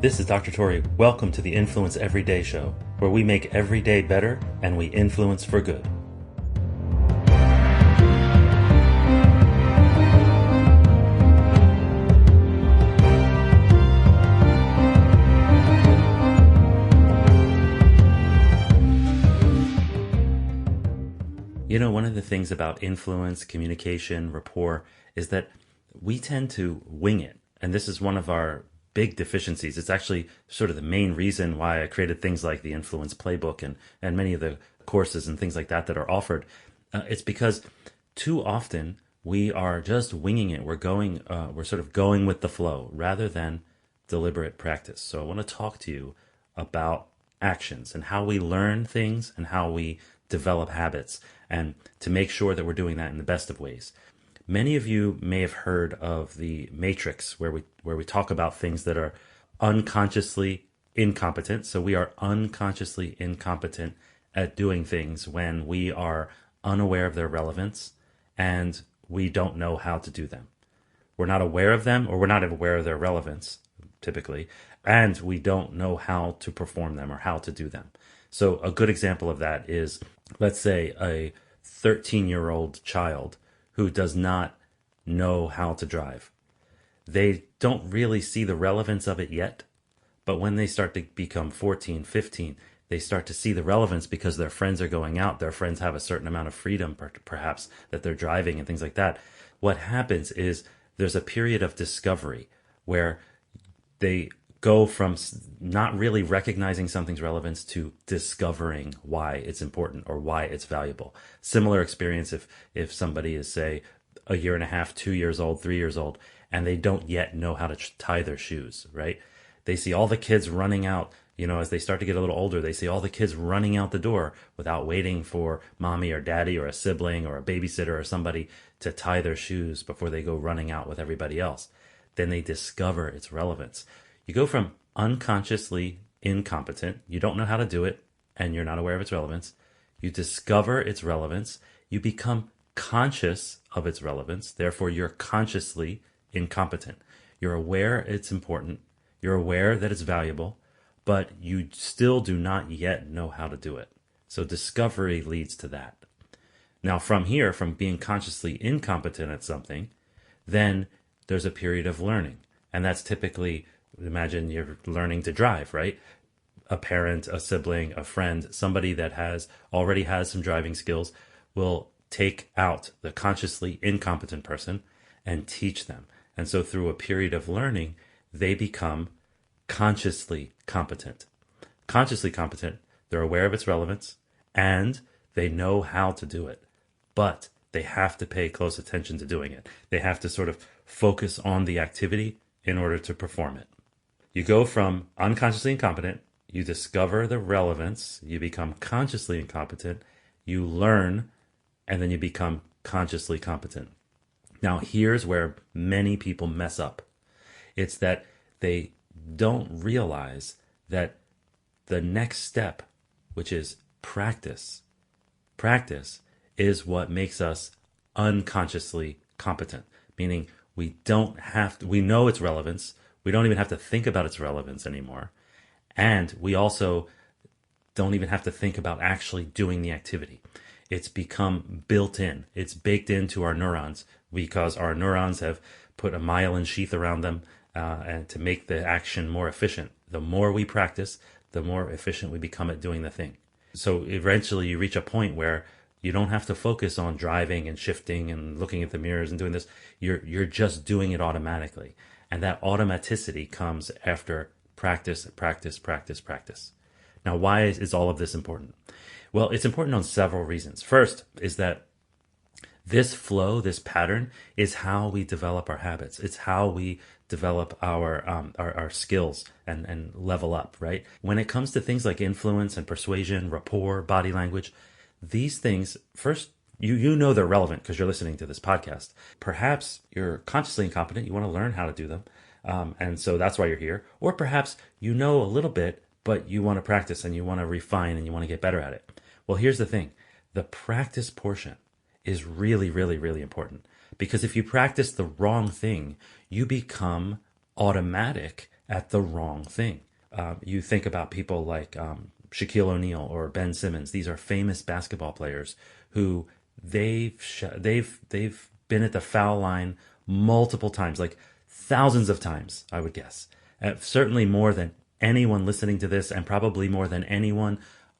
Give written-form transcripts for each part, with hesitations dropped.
This is Dr. Tori. Welcome to the Influence Everyday Show, where we make every day better and we influence for good. You know, one of the things about influence, communication, rapport is that we tend to wing it. And this is one of our big deficiencies. It's actually sort of the main reason why I created things like the Influence Playbook and many of the courses and things like that that are offered. It's because too often we are just winging it. We're sort of going with the flow rather than deliberate practice. So I want to talk to you about actions and how we learn things and how we develop habits, and to make sure that we're doing that in the best of ways. Many of you may have heard of the matrix where we talk about things that are unconsciously incompetent. So we are unconsciously incompetent at doing things when we are unaware of their relevance and we don't know how to do them. We're not aware of them, or we're not aware of their relevance typically, and we don't know how to perform them or how to do them. So a good example of that is, let's say, a 13-year-old child who does not know how to drive. They don't really see the relevance of it yet, but when they start to become 14, 15, they start to see the relevance because their friends are going out, their friends have a certain amount of freedom perhaps that they're driving and things like that. What happens is there's a period of discovery where they go from not really recognizing something's relevance to discovering why it's important or why it's valuable. Similar experience if somebody is, say, a year and a half, 2 years old, 3 years old, and they don't yet know how to tie their shoes, right? They see all the kids running out, as they start to get a little older, they see all the kids running out the door without waiting for mommy or daddy or a sibling or a babysitter or somebody to tie their shoes before they go running out with everybody else. Then they discover its relevance. You go from unconsciously incompetent, you don't know how to do it, and you're not aware of its relevance. You discover its relevance. You become conscious of its relevance. Therefore, you're consciously incompetent. You're aware it's important. You're aware that it's valuable, but you still do not yet know how to do it. So discovery leads to that. Now, from here, from being consciously incompetent at something, then there's a period of learning. And that's typically, imagine you're learning to drive, right? A parent, a sibling, a friend, somebody that already has some driving skills will take out the consciously incompetent person and teach them. And so through a period of learning, they become consciously competent. Consciously competent, they're aware of its relevance and they know how to do it. But they have to pay close attention to doing it. They have to sort of focus on the activity in order to perform it. You go from unconsciously incompetent, you discover the relevance, you become consciously incompetent, you learn, and then you become consciously competent. Now, here's where many people mess up. It's that they don't realize that the next step, which is practice is what makes us unconsciously competent, meaning we know its relevance. We don't even have to think about its relevance anymore. And we also don't even have to think about actually doing the activity. It's become built in. It's baked into our neurons because our neurons have put a myelin sheath around them and to make the action more efficient. The more we practice, the more efficient we become at doing the thing. So eventually you reach a point where you don't have to focus on driving and shifting and looking at the mirrors and doing this. You're just doing it automatically. And that automaticity comes after practice. Now, why is all of this important? Well, it's important on several reasons. First is that this flow, this pattern, is how we develop our habits. It's how we develop our skills and level up, right? When it comes to things like influence and persuasion, rapport, body language, these things, first, you know they're relevant because you're listening to this podcast. Perhaps you're consciously incompetent. You want to learn how to do them. And so that's why you're here. Or perhaps you know a little bit, but you want to practice and you want to refine and you want to get better at it. Well, here's the thing. The practice portion is really, really, really important. Because if you practice the wrong thing, you become automatic at the wrong thing. You think about people like Shaquille O'Neal or Ben Simmons. These are famous basketball players who they've been at the foul line multiple times, like thousands of times, I would guess. Certainly more than anyone listening to this, and probably more than anyone,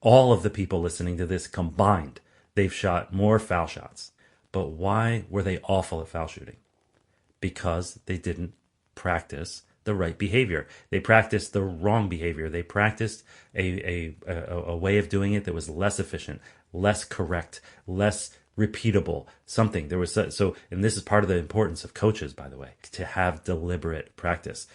all of the people listening to this combined. They've shot more foul shots. But why were they awful at foul shooting? Because they didn't practice the right behavior. They practiced the wrong behavior. They practiced a way of doing it that was less efficient, less correct, less repeatable. Something there was so, and this is part of the importance of coaches, by the way, to have deliberate practice.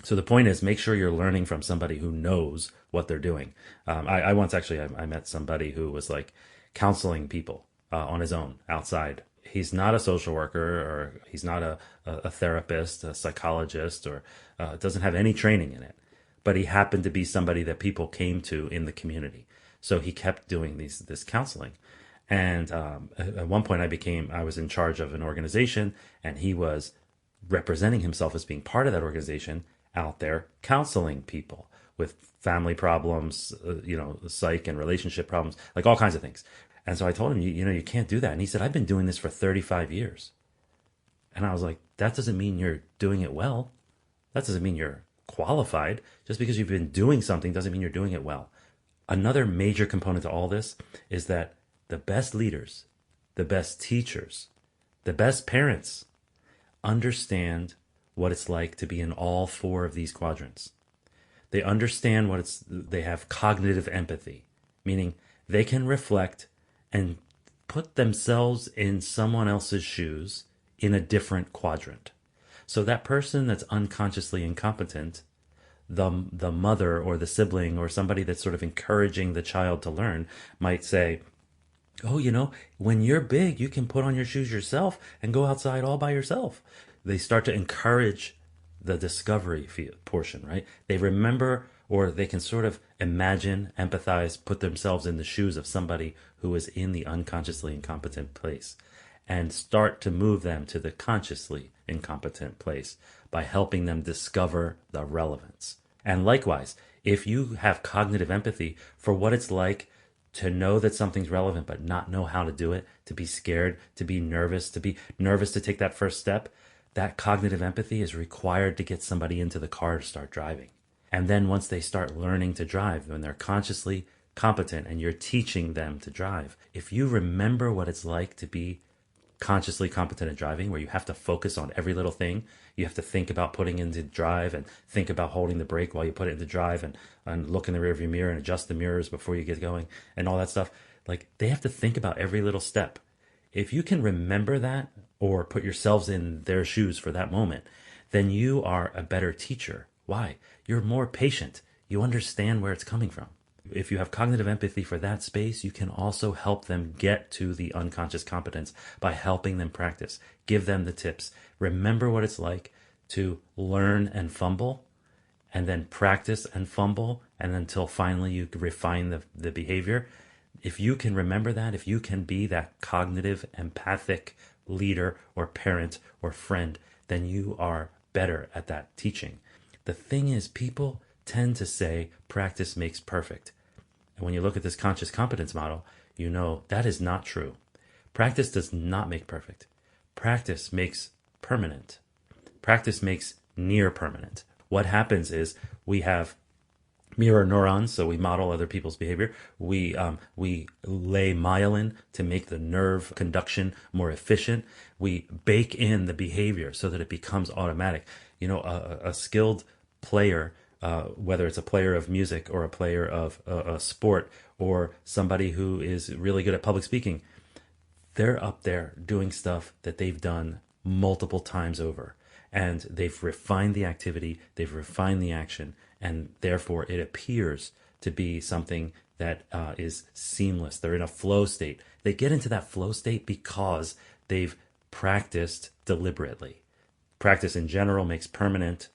So the point is, make sure you're learning from somebody who knows what they're doing. I once actually I met somebody who was like counseling people on his own outside. He's not a social worker, or he's not a therapist, a psychologist, or doesn't have any training in it. But he happened to be somebody that people came to in the community. So he kept doing this counseling. And at one point I was in charge of an organization, and he was representing himself as being part of that organization out there counseling people with family problems, psych and relationship problems, like all kinds of things. And so I told him, you can't do that. And he said, I've been doing this for 35 years. And I was like, that doesn't mean you're doing it well. That doesn't mean you're qualified. Just because you've been doing something doesn't mean you're doing it well. Another major component to all this is that the best leaders, the best teachers, the best parents understand what it's like to be in all four of these quadrants. They understand they have cognitive empathy, meaning they can reflect and put themselves in someone else's shoes in a different quadrant. So that person that's unconsciously incompetent, the mother or the sibling or somebody that's sort of encouraging the child to learn might say, oh, when you're big, you can put on your shoes yourself and go outside all by yourself. They start to encourage the discovery portion, right? They remember, or they can sort of imagine, empathize, put themselves in the shoes of somebody who is in the unconsciously incompetent place, and start to move them to the consciously incompetent place by helping them discover the relevance. And likewise, if you have cognitive empathy for what it's like to know that something's relevant but not know how to do it, to be scared, to be nervous to take that first step, that cognitive empathy is required to get somebody into the car to start driving. And then once they start learning to drive, when they're consciously competent and you're teaching them to drive, if you remember what it's like to be consciously competent at driving, where you have to focus on every little thing, you have to think about putting into drive and think about holding the brake while you put it into drive, and look in the rearview mirror and adjust the mirrors before you get going and all that stuff. Like, they have to think about every little step. If you can remember that, or put yourselves in their shoes for that moment, then you are a better teacher. Why? You're more patient. You understand where it's coming from. If you have cognitive empathy for that space, you can also help them get to the unconscious competence by helping them practice. Give them the tips. Remember what it's like to learn and fumble, and then practice and fumble, and until finally you refine the behavior. If you can remember that, if you can be that cognitive, empathic leader or parent or friend, then you are better at that teaching. The thing is, people tend to say practice makes perfect. And when you look at this conscious competence model, you know that is not true. Practice does not make perfect. Practice makes permanent. Practice makes near permanent. What happens is we have mirror neurons, so we model other people's behavior. We lay myelin to make the nerve conduction more efficient. We bake in the behavior so that it becomes automatic. A skilled player, whether it's a player of music or a player of a sport, or somebody who is really good at public speaking, they're up there doing stuff that they've done multiple times over. And they've refined the activity, they've refined the action, and therefore it appears to be something that is seamless. They're in a flow state. They get into that flow state because they've practiced deliberately. Practice in general makes permanent.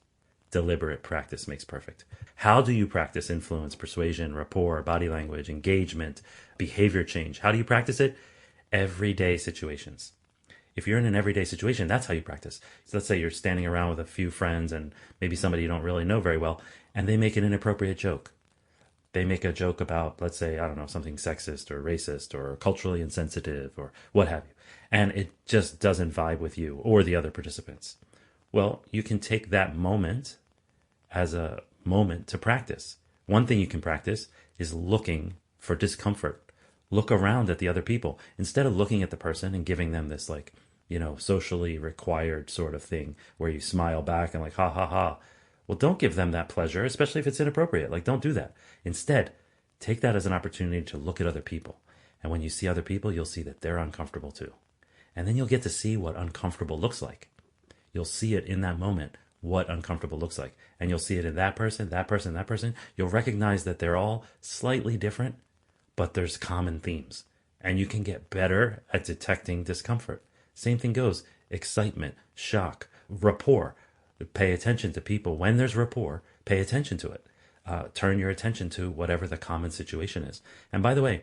Deliberate practice makes perfect. How do you practice influence, persuasion, rapport, body language, engagement, behavior change? How do you practice it? Everyday situations. If you're in an everyday situation, that's how you practice. So let's say you're standing around with a few friends and maybe somebody you don't really know very well, and they make an inappropriate joke. They make a joke about, let's say, I don't know, something sexist or racist or culturally insensitive or what have you. And it just doesn't vibe with you or the other participants. Well, you can take that moment as a moment to practice. One thing you can practice is looking for discomfort. Look around at the other people instead of looking at the person and giving them this socially required sort of thing where you smile back and ha ha ha. Well, don't give them that pleasure, especially if it's inappropriate. Don't do that. Instead, take that as an opportunity to look at other people. And when you see other people, you'll see that they're uncomfortable too. And then you'll get to see what uncomfortable looks like. You'll see it in that moment, what uncomfortable looks like. And you'll see it in that person, that person, that person. You'll recognize that they're all slightly different, but there's common themes. And you can get better at detecting discomfort. Same thing goes, excitement, shock, rapport. Pay attention to people. When there's rapport, pay attention to it. Turn your attention to whatever the common situation is. And by the way,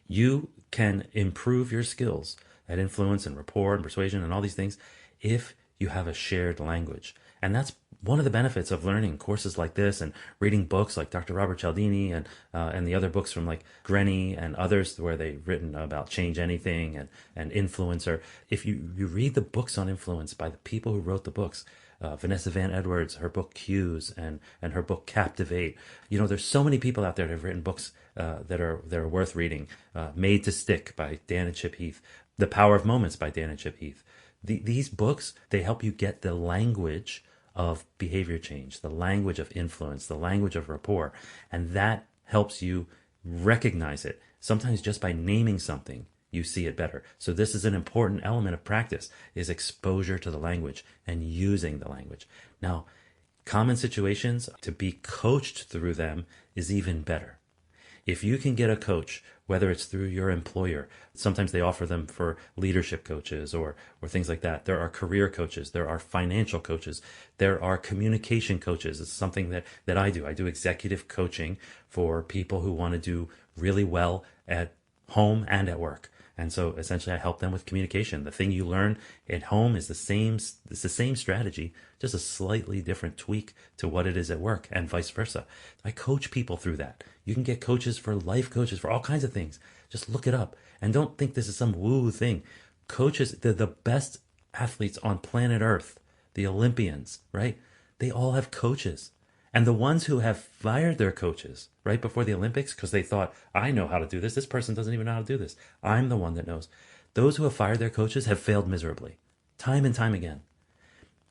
you can improve your skills at influence and rapport and persuasion and all these things if you have a shared language. And that's one of the benefits of learning courses like this and reading books like Dr. Robert Cialdini and the other books from Grenny and others where they've written about Change Anything and Influencer. If you read the books on influence by the people who wrote the books, Vanessa Van Edwards, her book Cues and her book Captivate. There's so many people out there that have written books that are worth reading. Made to Stick by Dan and Chip Heath. The Power of Moments by Dan and Chip Heath. These books, they help you get the language of behavior change, the language of influence, the language of rapport, and that helps you recognize it. Sometimes just by naming something, you see it better. So this is an important element of practice, is exposure to the language and using the language. Now, common situations, to be coached through them is even better. If you can get a coach, whether it's through your employer, sometimes they offer them for leadership coaches or things like that. There are career coaches. There are financial coaches. There are communication coaches. It's something that I do. I do executive coaching for people who want to do really well at home and at work. And so essentially I help them with communication. The thing you learn at home is it's the same strategy, just a slightly different tweak to what it is at work and vice versa. I coach people through that. You can get coaches for life coaches for all kinds of things. Just look it up and don't think this is some woo thing. Coaches, they're the best athletes on planet Earth, the Olympians, right? They all have coaches. And the ones who have fired their coaches right before the Olympics because they thought, I know how to do this. This person doesn't even know how to do this. I'm the one that knows. Those who have fired their coaches have failed miserably, time and time again.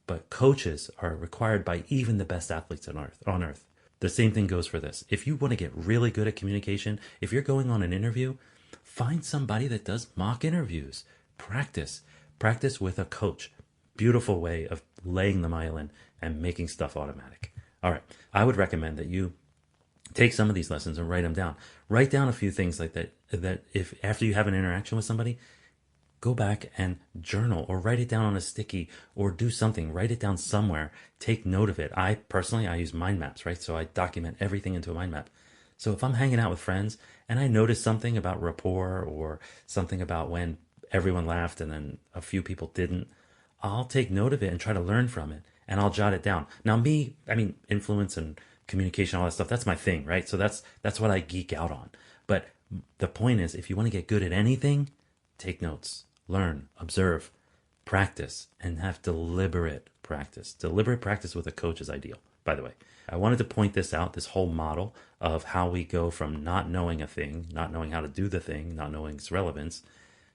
But coaches are required by even the best athletes on earth. The same thing goes for this. If you want to get really good at communication, if you're going on an interview, find somebody that does mock interviews. Practice with a coach. Beautiful way of laying the mile in and making stuff automatic. All right, I would recommend that you take some of these lessons and write them down. Write down a few things like that if after you have an interaction with somebody, go back and journal or write it down on a sticky or do something. Write it down somewhere. Take note of it. I personally use mind maps, right? So I document everything into a mind map. So if I'm hanging out with friends and I notice something about rapport or something about when everyone laughed and then a few people didn't, I'll take note of it and try to learn from it. And I'll jot it down. Now influence and communication, all that stuff, that's my thing, right? So that's what I geek out on. But the point is, if you want to get good at anything, take notes, learn, observe, practice, and have deliberate practice. Deliberate practice with a coach is ideal, by the way. I wanted to point this out, this whole model of how we go from not knowing a thing, not knowing how to do the thing, not knowing its relevance,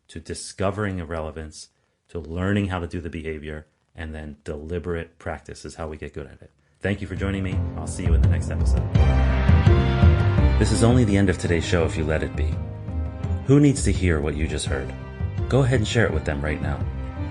to discovering a relevance, to learning how to do the behavior, and then deliberate practice is how we get good at it. Thank you for joining me. I'll see you in the next episode. This is only the end of today's show if you let it be. Who needs to hear what you just heard? Go ahead and share it with them right now.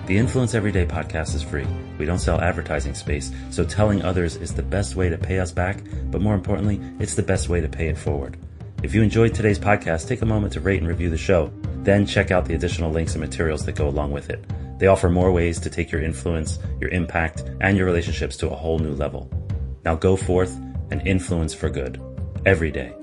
The Influence Everyday podcast is free. We don't sell advertising space, so telling others is the best way to pay us back, but more importantly, it's the best way to pay it forward. If you enjoyed today's podcast, take a moment to rate and review the show. Then check out the additional links and materials that go along with it. They offer more ways to take your influence, your impact, and your relationships to a whole new level. Now go forth and influence for good every day.